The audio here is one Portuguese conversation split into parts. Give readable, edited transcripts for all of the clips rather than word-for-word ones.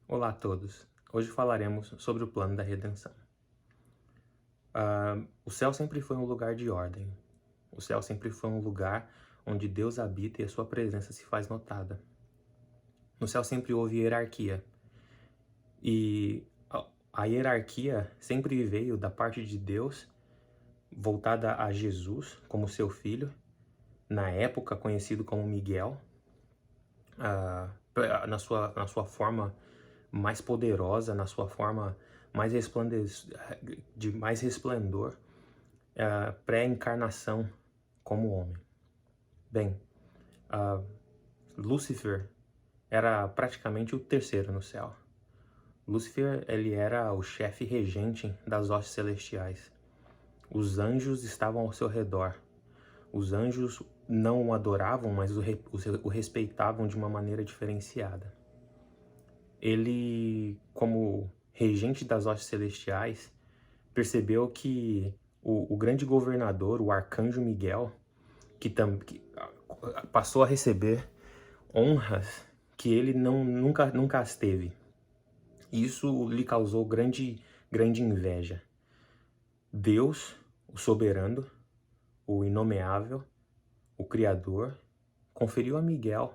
Olá a todos. Hoje falaremos sobre o plano da redenção. O céu sempre foi um lugar de ordem. O céu sempre foi um lugar onde Deus habita e a sua presença se faz notada. No céu sempre houve hierarquia. E a hierarquia sempre veio da parte de Deus, voltada a Jesus como seu filho, na época conhecido como Miguel, na sua forma mais poderosa, na sua forma mais de mais resplendor, pré-encarnação como homem. Bem, Lúcifer era praticamente o terceiro no céu. Lúcifer, ele era o chefe regente das hostes celestiais. Os anjos estavam ao seu redor. Os anjos não o adoravam, mas o respeitavam de uma maneira diferenciada. Ele, como regente das hostes celestiais, percebeu que o grande governador, o arcanjo Miguel, que passou a receber honras que ele nunca as teve. Isso lhe causou grande inveja. Deus, o soberano, o inomeável, o Criador, conferiu a Miguel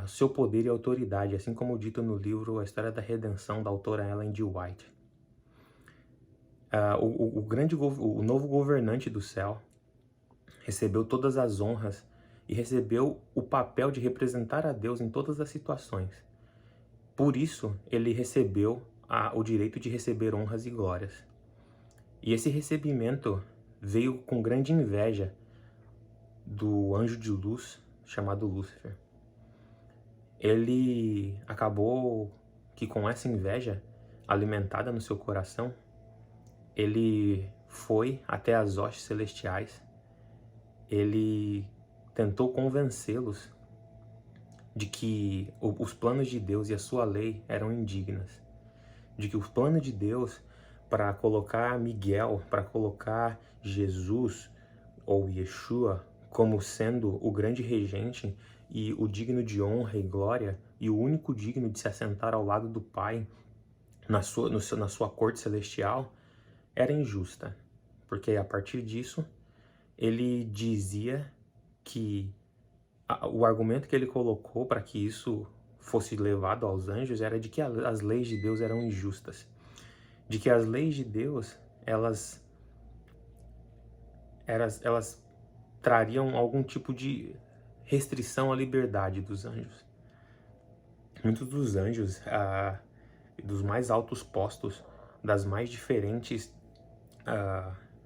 seu poder e autoridade, assim como dito no livro A História da Redenção, da autora Ellen G. White. O novo governante do céu recebeu todas as honras e recebeu o papel de representar a Deus em todas as situações. Por isso, ele recebeu o direito de receber honras e glórias. E esse recebimento veio com grande inveja do anjo de luz chamado Lúcifer. Ele acabou que, com essa inveja alimentada no seu coração, ele foi até as hostes celestiais. Ele tentou convencê-los de que os planos de Deus e a sua lei eram indignas, de que o plano de Deus para colocar Miguel, para colocar Jesus ou Yeshua como sendo o grande regente e o digno de honra e glória e o único digno de se assentar ao lado do Pai na sua corte celestial, era injusta, porque a partir disso ele dizia que o argumento que ele colocou para que isso fosse levado aos anjos era de que as leis de Deus eram injustas, de que as leis de Deus elas trariam algum tipo de restrição à liberdade dos anjos. Muitos dos anjos, dos mais altos postos, das mais diferentes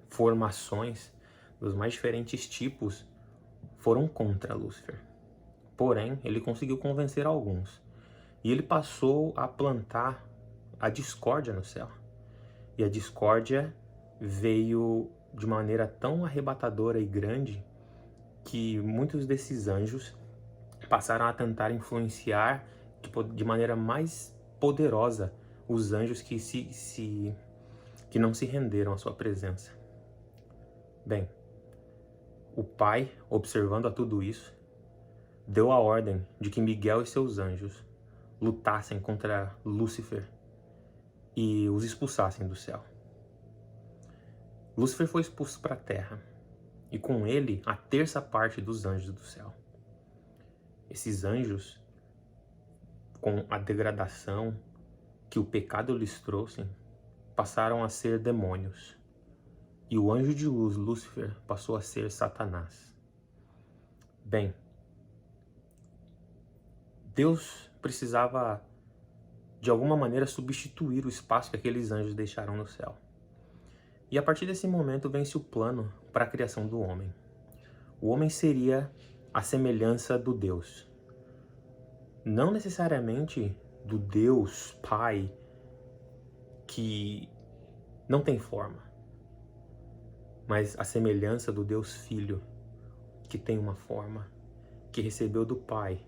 formações, dos mais diferentes tipos, foram contra Lúcifer. Porém, ele conseguiu convencer alguns. E ele passou a plantar a discórdia no céu. E a discórdia veio de maneira tão arrebatadora e grande que muitos desses anjos passaram a tentar influenciar de maneira mais poderosa os anjos que não se renderam à sua presença. Bem, o Pai, observando a tudo isso, deu a ordem de que Miguel e seus anjos lutassem contra Lúcifer e os expulsassem do céu. Lúcifer foi expulso para a terra, e com ele a terça parte dos anjos do céu. Esses anjos, com a degradação que o pecado lhes trouxe, passaram a ser demônios. E o anjo de luz, Lúcifer, passou a ser Satanás. Bem, Deus precisava, de alguma maneira, substituir o espaço que aqueles anjos deixaram no céu. E a partir desse momento vence o plano para a criação do homem. O homem seria a semelhança do Deus. Não necessariamente do Deus Pai, que não tem forma, mas a semelhança do Deus Filho, que tem uma forma, que recebeu do Pai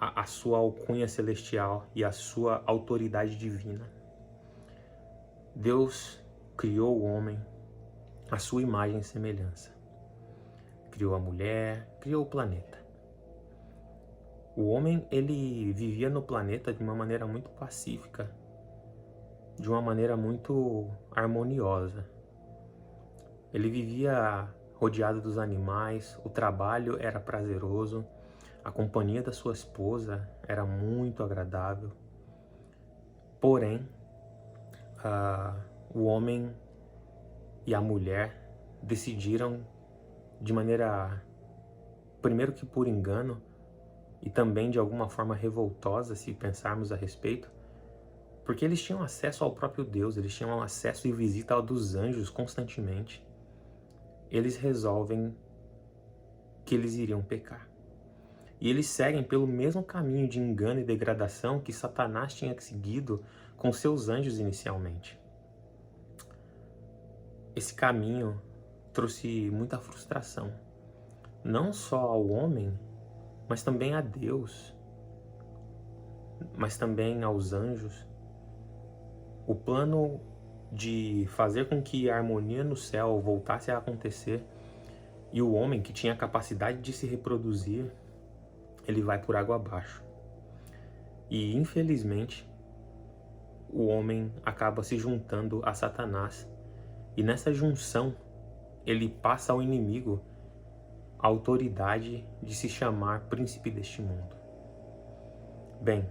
a sua alcunha celestial e a sua autoridade divina. Deus criou o homem à sua imagem e semelhança. Criou a mulher, criou o planeta. O homem, ele vivia no planeta de uma maneira muito pacífica, de uma maneira muito harmoniosa. Ele vivia rodeado dos animais, o trabalho era prazeroso, a companhia da sua esposa era muito agradável. Porém, o homem e a mulher decidiram de maneira, primeiro que por engano, e também de alguma forma revoltosa, se pensarmos a respeito, porque eles tinham acesso ao próprio Deus, eles tinham acesso e visita ao dos anjos constantemente. Eles resolvem que eles iriam pecar. E eles seguem pelo mesmo caminho de engano e degradação que Satanás tinha seguido com seus anjos inicialmente. Esse caminho trouxe muita frustração, não só ao homem, mas também a Deus, mas também aos anjos. O plano de fazer com que a harmonia no céu voltasse a acontecer e o homem, que tinha a capacidade de se reproduzir, ele vai por água abaixo. E infelizmente, o homem acaba se juntando a Satanás. E nessa junção, ele passa ao inimigo a autoridade de se chamar príncipe deste mundo. Bem,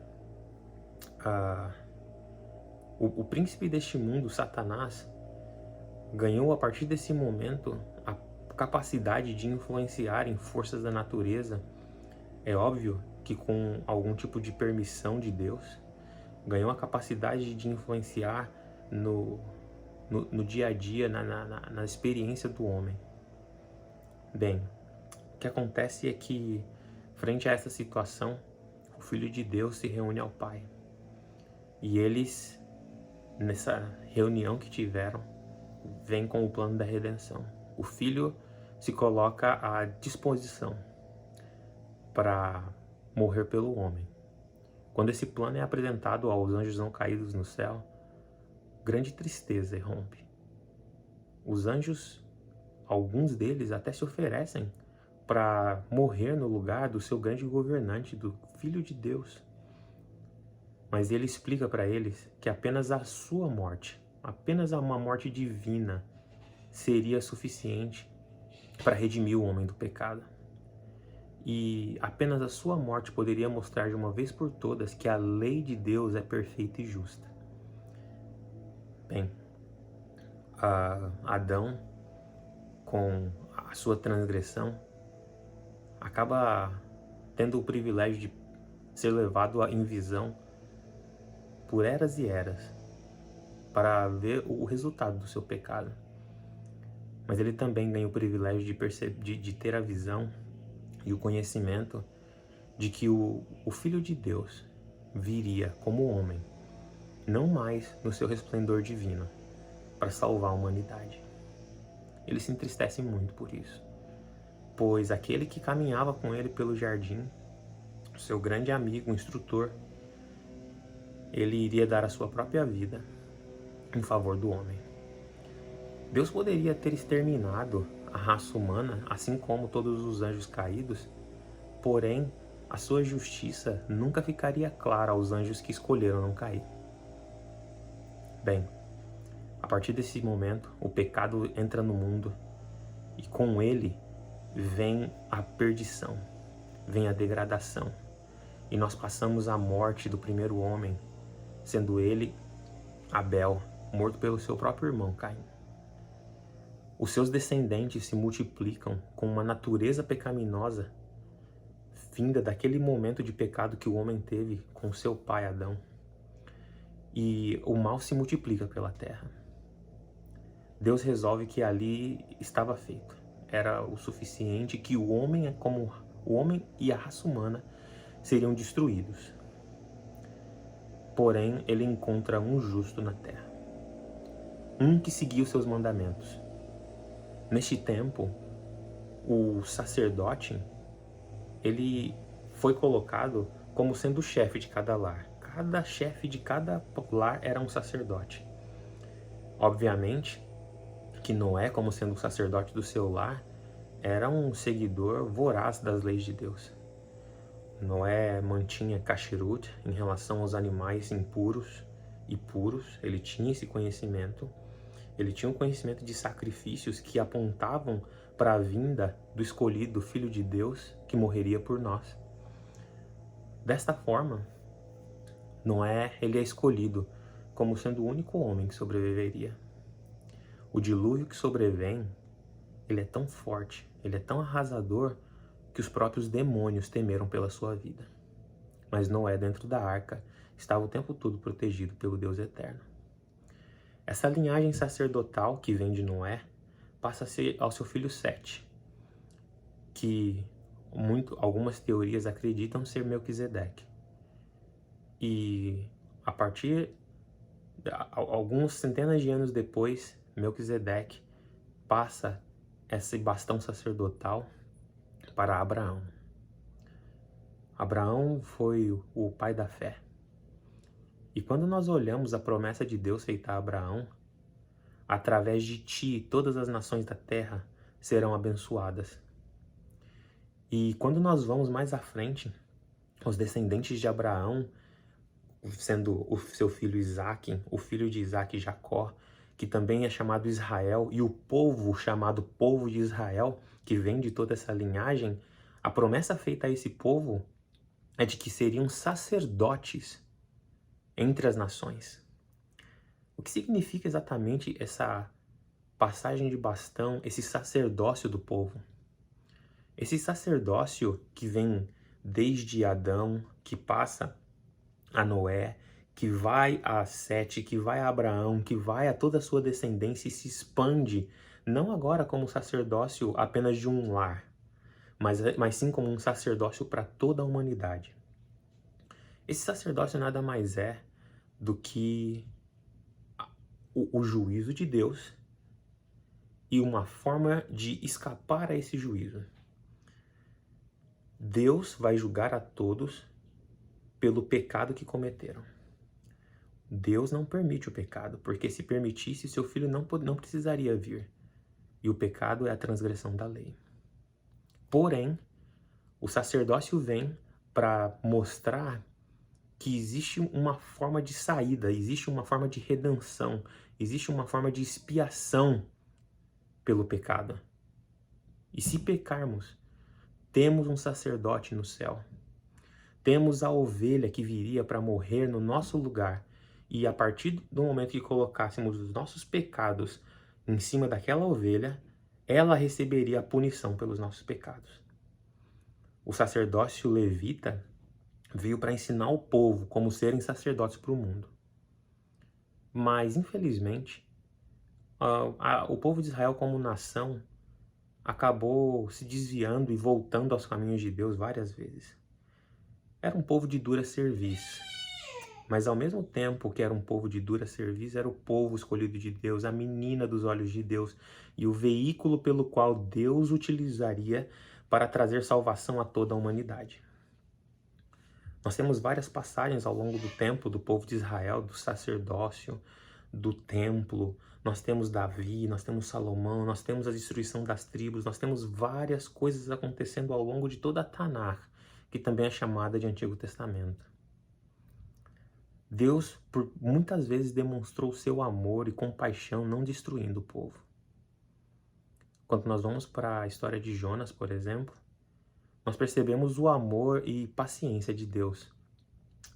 o príncipe deste mundo, Satanás, ganhou a partir desse momento a capacidade de influenciar em forças da natureza. É óbvio que com algum tipo de permissão de Deus, ganhou a capacidade de influenciar no dia a dia, na experiência do homem. Bem, o que acontece é que, frente a essa situação, o Filho de Deus se reúne ao Pai. E eles, nessa reunião que tiveram, vêm com o plano da redenção. O Filho se coloca à disposição para morrer pelo homem. Quando esse plano é apresentado aos anjos não caídos no céu, grande tristeza irrompe. Os anjos, alguns deles até se oferecem para morrer no lugar do seu grande governante, do Filho de Deus. Mas ele explica para eles que apenas a sua morte, apenas uma morte divina, seria suficiente para redimir o homem do pecado. E apenas a sua morte poderia mostrar de uma vez por todas que a lei de Deus é perfeita e justa. Bem, Adão, com a sua transgressão, acaba tendo o privilégio de ser levado em visão por eras e eras para ver o resultado do seu pecado. Mas ele também ganha o privilégio de ter a visão e o conhecimento de que o Filho de Deus viria como homem, não mais no seu resplendor divino, para salvar a humanidade. Ele se entristece muito por isso, pois aquele que caminhava com ele pelo jardim, o seu grande amigo, o instrutor, ele iria dar a sua própria vida em favor do homem. Deus poderia ter exterminado a raça humana, assim como todos os anjos caídos, porém, a sua justiça nunca ficaria clara aos anjos que escolheram não cair. Bem, a partir desse momento, o pecado entra no mundo e com ele vem a perdição, vem a degradação. E nós passamos a morte do primeiro homem, sendo ele, Abel, morto pelo seu próprio irmão Caim. Os seus descendentes se multiplicam com uma natureza pecaminosa vinda daquele momento de pecado que o homem teve com seu pai Adão. E o mal se multiplica pela terra. Deus resolve que ali estava feito. Era o suficiente que o homem, como o homem e a raça humana, seriam destruídos. Porém, ele encontra um justo na terra, um que seguia os seus mandamentos. Neste tempo, o sacerdote, ele foi colocado como sendo o chefe de cada lar. Cada chefe de cada lar era um sacerdote. Obviamente que Noé, como sendo o sacerdote do seu lar, era um seguidor voraz das leis de Deus. Noé mantinha kashrut em relação aos animais impuros e puros. Ele tinha esse conhecimento. Ele tinha um conhecimento de sacrifícios que apontavam para a vinda do escolhido Filho de Deus que morreria por nós. Desta forma, Noé, ele é escolhido como sendo o único homem que sobreviveria. O dilúvio que sobrevém, ele é tão forte, ele é tão arrasador, que os próprios demônios temeram pela sua vida. Mas Noé, dentro da arca, estava o tempo todo protegido pelo Deus eterno. Essa linhagem sacerdotal que vem de Noé passa a ser ao seu filho Sete, que algumas teorias acreditam ser Melquisedeque. E a partir algumas centenas de anos depois, Melquisedeque passa esse bastão sacerdotal para Abraão. Abraão foi o pai da fé. E quando nós olhamos a promessa de Deus feita a Abraão, através de ti todas as nações da terra serão abençoadas. E quando nós vamos mais à frente, os descendentes de Abraão, sendo o seu filho Isaque, o filho de Isaque, Jacó, que também é chamado Israel, e o povo chamado povo de Israel, que vem de toda essa linhagem, a promessa feita a esse povo é de que seriam sacerdotes entre as nações. O que significa exatamente essa passagem de bastão, esse sacerdócio do povo? Esse sacerdócio que vem desde Adão, que passa a Noé, que vai a Sete, que vai a Abraão, que vai a toda a sua descendência e se expande, não agora como sacerdócio apenas de um lar, mas sim como um sacerdócio para toda a humanidade. Esse sacerdócio nada mais é do que o juízo de Deus e uma forma de escapar a esse juízo. Deus vai julgar a todos pelo pecado que cometeram. Deus não permite o pecado, porque se permitisse, seu filho não precisaria vir. E o pecado é a transgressão da lei. Porém, o sacerdócio vem para mostrar que existe uma forma de saída, existe uma forma de redenção, existe uma forma de expiação pelo pecado. E se pecarmos, temos um sacerdote no céu. Temos a ovelha que viria para morrer no nosso lugar. E a partir do momento que colocássemos os nossos pecados em cima daquela ovelha, ela receberia a punição pelos nossos pecados. O sacerdócio levita veio para ensinar o povo como serem sacerdotes para o mundo. Mas, infelizmente, o povo de Israel como nação acabou se desviando e voltando aos caminhos de Deus várias vezes. Era um povo de dura cerviz, mas ao mesmo tempo que era um povo de dura cerviz, era o povo escolhido de Deus, a menina dos olhos de Deus e o veículo pelo qual Deus utilizaria para trazer salvação a toda a humanidade. Nós temos várias passagens ao longo do tempo do povo de Israel, do sacerdócio, do templo. Nós temos Davi, nós temos Salomão, nós temos a destruição das tribos, nós temos várias coisas acontecendo ao longo de toda a Tanakh, que também é chamada de Antigo Testamento. Deus, por muitas vezes, demonstrou seu amor e compaixão não destruindo o povo. Quando nós vamos para a história de Jonas, por exemplo, nós percebemos o amor e paciência de Deus,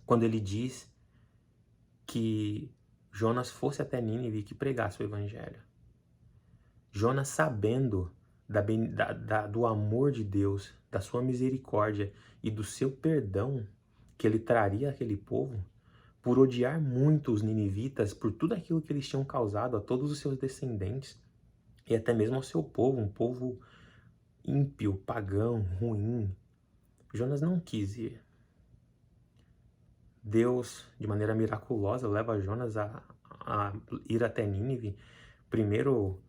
quando ele diz que Jonas fosse até Nínive e que pregasse o evangelho. Jonas, sabendo do amor de Deus, da sua misericórdia e do seu perdão que ele traria àquele povo, por odiar muito os ninivitas, por tudo aquilo que eles tinham causado a todos os seus descendentes, e até mesmo ao seu povo, um povo ímpio, pagão, ruim, Jonas não quis ir. Deus, de maneira miraculosa, leva Jonas a ir até Nínive, primeiro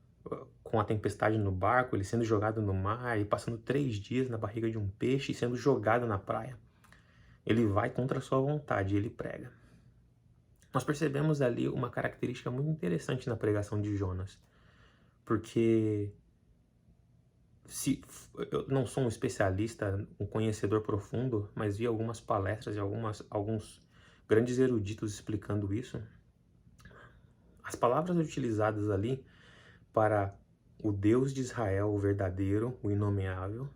com a tempestade no barco, ele sendo jogado no mar, e passando 3 dias na barriga de um peixe e sendo jogado na praia. Ele vai contra a sua vontade e ele prega. Nós percebemos ali uma característica muito interessante na pregação de Jonas, porque se eu não sou um especialista, um conhecedor profundo, mas vi algumas palestras e alguns grandes eruditos explicando isso. As palavras utilizadas ali para o Deus de Israel, o verdadeiro, o inomeável,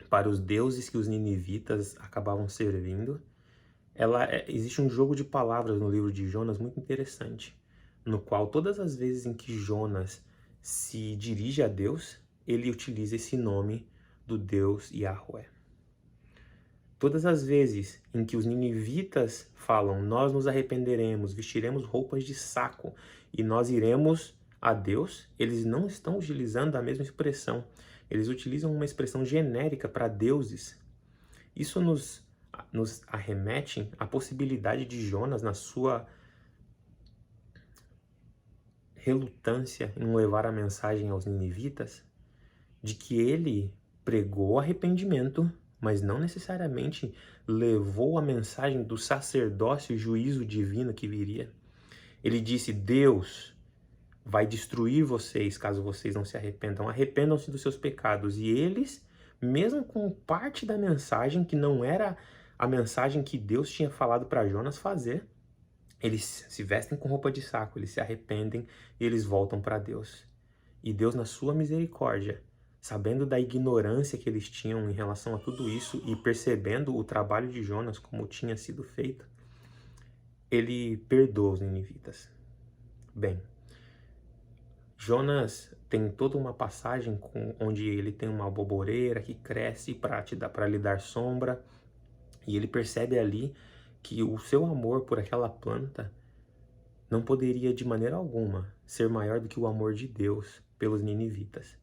para os deuses que os ninivitas acabavam servindo, existe um jogo de palavras no livro de Jonas muito interessante, no qual todas as vezes em que Jonas se dirige a Deus, ele utiliza esse nome do Deus Yahweh. Todas as vezes em que os ninivitas falam, nós nos arrependeremos, vestiremos roupas de saco e nós iremos a Deus, eles não estão utilizando a mesma expressão. Eles utilizam uma expressão genérica para deuses. Isso nos arremete à possibilidade de Jonas, na sua relutância em levar a mensagem aos ninivitas, de que ele pregou arrependimento, mas não necessariamente levou a mensagem do sacerdócio e juízo divino que viria. Ele disse, Deus vai destruir vocês caso vocês não se arrependam. Arrependam-se dos seus pecados. E eles, mesmo com parte da mensagem, que não era a mensagem que Deus tinha falado para Jonas fazer, eles se vestem com roupa de saco, eles se arrependem e eles voltam para Deus. E Deus, na sua misericórdia, sabendo da ignorância que eles tinham em relação a tudo isso e percebendo o trabalho de Jonas como tinha sido feito, ele perdoa os ninivitas. Bem, Jonas tem toda uma passagem onde ele tem uma boboreira que cresce para lhe dar sombra, e ele percebe ali que o seu amor por aquela planta não poderia de maneira alguma ser maior do que o amor de Deus pelos ninivitas.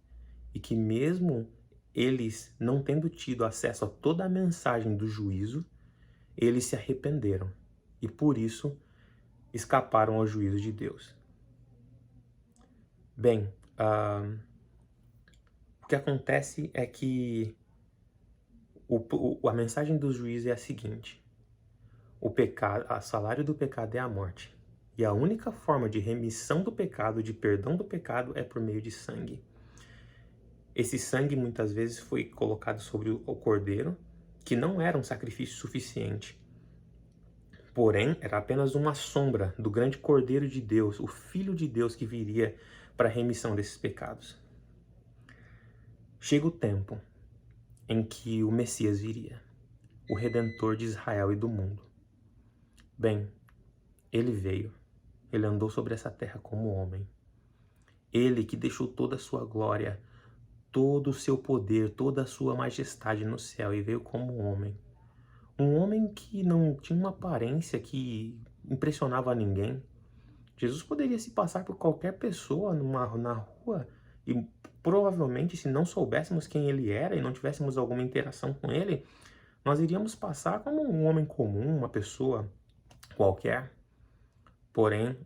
E que mesmo eles não tendo tido acesso a toda a mensagem do juízo, eles se arrependeram e por isso escaparam ao juízo de Deus. Bem, o que acontece é que a mensagem do juízo é a seguinte: o salário do pecado é a morte. E a única forma de remissão do pecado, de perdão do pecado, é por meio de sangue. Esse sangue muitas vezes foi colocado sobre o cordeiro, que não era um sacrifício suficiente. Porém, era apenas uma sombra do grande Cordeiro de Deus, o Filho de Deus que viria para a remissão desses pecados. Chega o tempo em que o Messias viria, o Redentor de Israel e do mundo. Bem, ele veio, ele andou sobre essa terra como homem. Ele que deixou toda a sua glória, todo o seu poder, toda a sua majestade no céu e veio como homem. Um homem que não tinha uma aparência que impressionava ninguém. Jesus poderia se passar por qualquer pessoa na rua e provavelmente, se não soubéssemos quem ele era e não tivéssemos alguma interação com ele, nós iríamos passar como um homem comum, uma pessoa qualquer. Porém,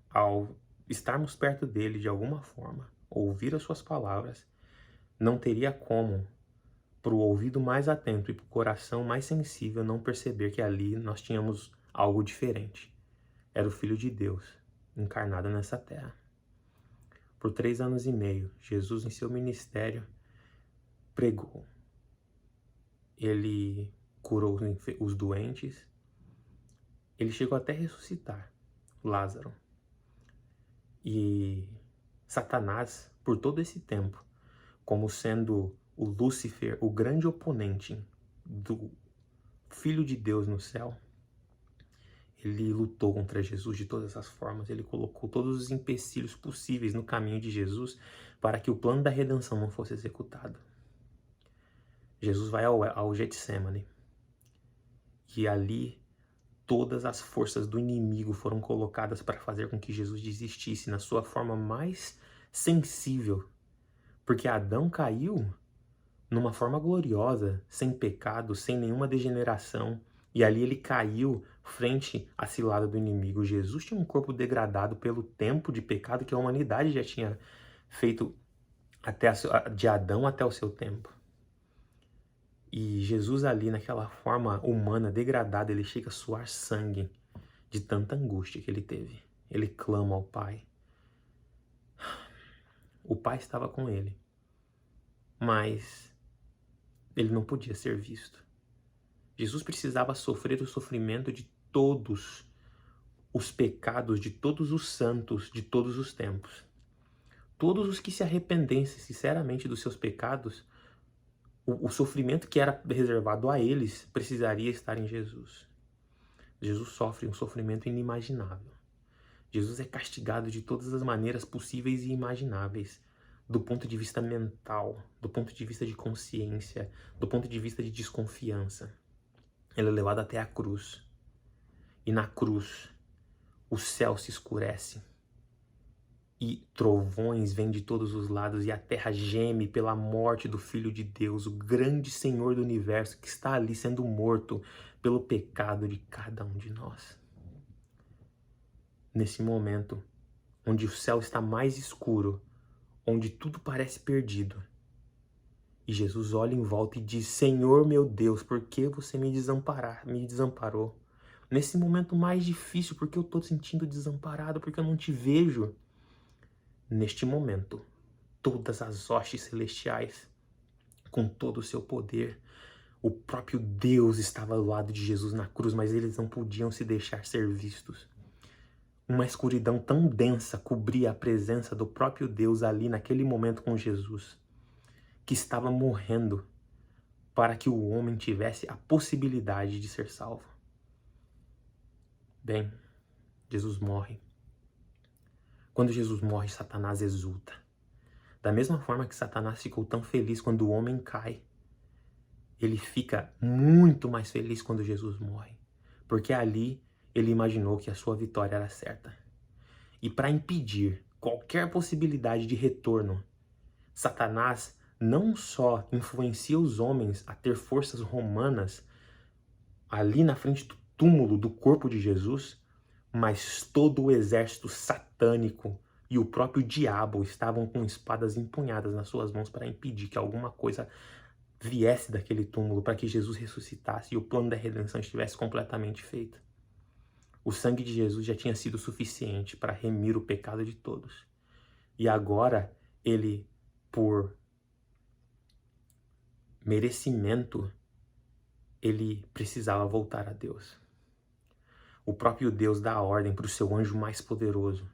ao estarmos perto dele de alguma forma, ouvir as suas palavras, não teria como, para o ouvido mais atento e para o coração mais sensível, não perceber que ali nós tínhamos algo diferente. Era o Filho de Deus, encarnado nessa terra. Por 3 anos e meio, Jesus, em seu ministério, pregou. Ele curou os doentes. Ele chegou até a ressuscitar Lázaro. E Satanás, por todo esse tempo, como sendo o Lúcifer, o grande oponente do Filho de Deus no céu, ele lutou contra Jesus de todas as formas. Ele colocou todos os empecilhos possíveis no caminho de Jesus para que o plano da redenção não fosse executado. Jesus vai ao Getsemane e ali todas as forças do inimigo foram colocadas para fazer com que Jesus desistisse na sua forma mais sensível, porque Adão caiu numa forma gloriosa, sem pecado, sem nenhuma degeneração, e ali ele caiu frente à cilada do inimigo. Jesus tinha um corpo degradado pelo tempo de pecado que a humanidade já tinha feito de Adão até o seu tempo. E Jesus ali, naquela forma humana, degradada, ele chega a suar sangue de tanta angústia que ele teve. Ele clama ao Pai. O Pai estava com ele. mas ele não podia ser visto. Jesus precisava sofrer o sofrimento de todos os pecados de todos os santos de todos os tempos. Todos os que se arrependessem sinceramente dos seus pecados, o sofrimento que era reservado a eles precisaria estar em Jesus. Jesus sofre um sofrimento inimaginável. Jesus é castigado de todas as maneiras possíveis e imagináveis, do ponto de vista mental, do ponto de vista de consciência, do ponto de vista de desconfiança. Ele é levado até a cruz. E na cruz, o céu se escurece. E trovões vêm de todos os lados e a terra geme pela morte do Filho de Deus, o grande Senhor do universo que está ali sendo morto pelo pecado de cada um de nós. Nesse momento, onde o céu está mais escuro, onde tudo parece perdido, e Jesus olha em volta e diz: Senhor meu Deus, por que você me desamparou? Nesse momento mais difícil, porque eu estou sentindo desamparado, porque eu não te vejo. Neste momento, todas as hostes celestiais, com todo o seu poder, o próprio Deus estava ao lado de Jesus na cruz, mas eles não podiam se deixar ser vistos. Uma escuridão tão densa cobria a presença do próprio Deus ali naquele momento com Jesus, que estava morrendo para que o homem tivesse a possibilidade de ser salvo. Bem, Jesus morre. Quando Jesus morre, Satanás exulta. Da mesma forma que Satanás ficou tão feliz quando o homem cai, ele fica muito mais feliz quando Jesus morre, porque ali ele imaginou que a sua vitória era certa. E para impedir qualquer possibilidade de retorno, Satanás não só influencia os homens a ter forças romanas ali na frente do túmulo do corpo de Jesus, mas todo o exército satânico e o próprio diabo estavam com espadas empunhadas nas suas mãos para impedir que alguma coisa viesse daquele túmulo, para que Jesus ressuscitasse e o plano da redenção estivesse completamente feito. O sangue de Jesus já tinha sido suficiente para remir o pecado de todos. E agora ele, por merecimento, ele precisava voltar a Deus. O próprio Deus dá a ordem para o seu anjo mais poderoso.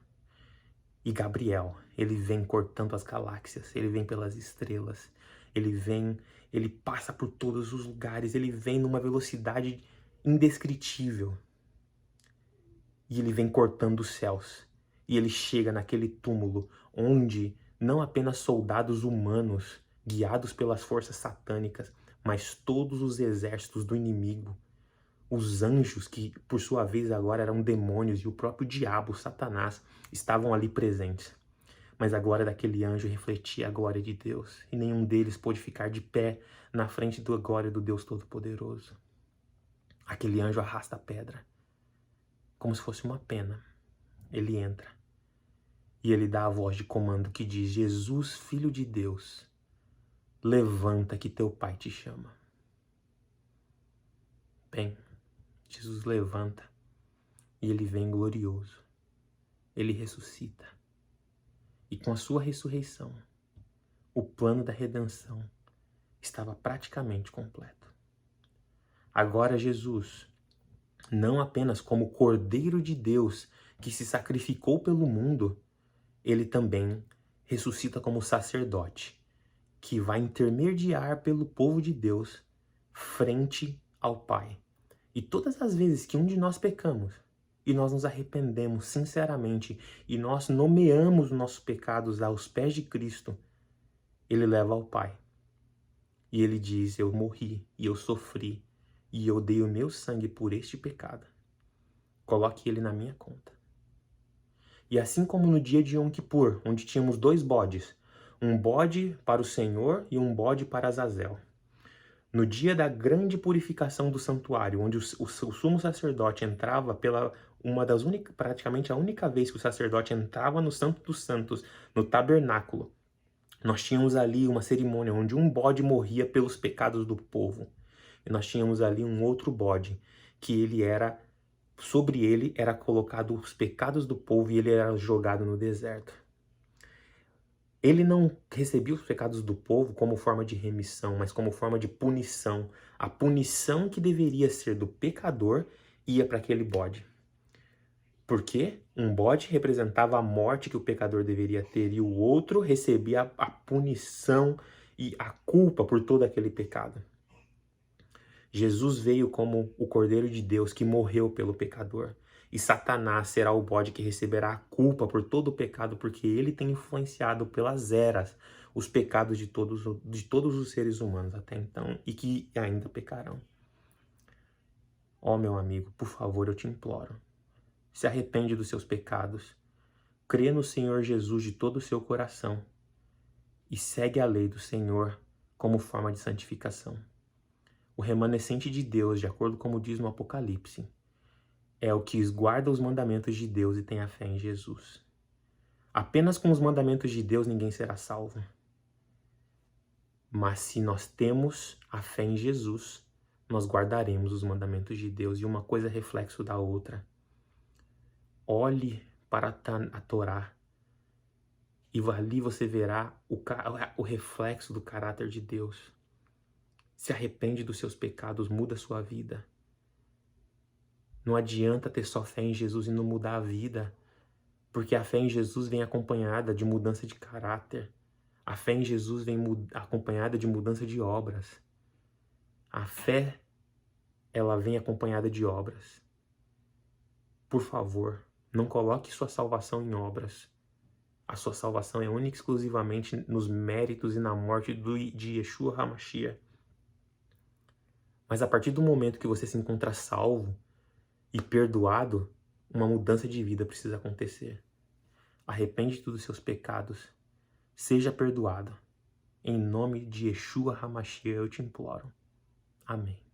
E Gabriel, ele vem cortando as galáxias, ele vem pelas estrelas, ele passa por todos os lugares, ele vem numa velocidade indescritível. E ele vem cortando os céus. E ele chega naquele túmulo onde não apenas soldados humanos, guiados pelas forças satânicas, mas todos os exércitos do inimigo, os anjos, que por sua vez agora eram demônios, e o próprio diabo, Satanás, estavam ali presentes. Mas a glória daquele anjo refletia a glória de Deus, e nenhum deles pôde ficar de pé na frente da glória do Deus Todo-Poderoso. Aquele anjo arrasta a pedra, como se fosse uma pena. Ele entra, e ele dá a voz de comando que diz: Jesus, Filho de Deus, levanta que teu Pai te chama. Bem, Jesus levanta e ele vem glorioso. Ele ressuscita. E com a sua ressurreição, o plano da redenção estava praticamente completo. Agora Jesus, não apenas como Cordeiro de Deus que se sacrificou pelo mundo, ele também ressuscita como sacerdote, que vai intermediar pelo povo de Deus frente ao Pai. E todas as vezes que um de nós pecamos, e nós nos arrependemos sinceramente, e nós nomeamos nossos pecados aos pés de Cristo, ele leva ao Pai. E ele diz: eu morri, e eu sofri, e eu dei o meu sangue por este pecado. Coloque ele na minha conta. E assim como no dia de Yom Kippur, onde tínhamos 2 bodes, um bode para o Senhor e um bode para Azazel. No dia da grande purificação do santuário, onde o sumo sacerdote entrava praticamente a única vez que o sacerdote entrava no Santo dos Santos, no tabernáculo, nós tínhamos ali uma cerimônia onde um bode morria pelos pecados do povo. E nós tínhamos ali um outro bode, que sobre ele era colocado os pecados do povo e ele era jogado no deserto. Ele não recebia os pecados do povo como forma de remissão, mas como forma de punição. A punição que deveria ser do pecador ia para aquele bode. Porque um bode representava a morte que o pecador deveria ter e o outro recebia a punição e a culpa por todo aquele pecado. Jesus veio como o Cordeiro de Deus que morreu pelo pecador. E Satanás será o bode que receberá a culpa por todo o pecado, porque ele tem influenciado pelas eras os pecados de todos os seres humanos até então e que ainda pecarão. Ó, meu amigo, por favor, eu te imploro. Se arrepende dos seus pecados. Crê no Senhor Jesus de todo o seu coração e segue a lei do Senhor como forma de santificação. O remanescente de Deus, de acordo com diz no Apocalipse, é o que guarda os mandamentos de Deus e tem a fé em Jesus. Apenas com os mandamentos de Deus ninguém será salvo. Mas se nós temos a fé em Jesus, nós guardaremos os mandamentos de Deus. E uma coisa é reflexo da outra. Olhe para a Torá e ali você verá o reflexo do caráter de Deus. Se arrepende dos seus pecados, muda a sua vida. Não adianta ter só fé em Jesus e não mudar a vida, porque a fé em Jesus vem acompanhada de mudança de caráter. A fé em Jesus vem acompanhada de mudança de obras. A fé, ela vem acompanhada de obras. Por favor, não coloque sua salvação em obras. A sua salvação é única e exclusivamente nos méritos e na morte de Yeshua HaMashiach. Mas a partir do momento que você se encontra salvo e perdoado, uma mudança de vida precisa acontecer. Arrepende-te dos seus pecados. Seja perdoado. Em nome de Yeshua HaMashiach eu te imploro. Amém.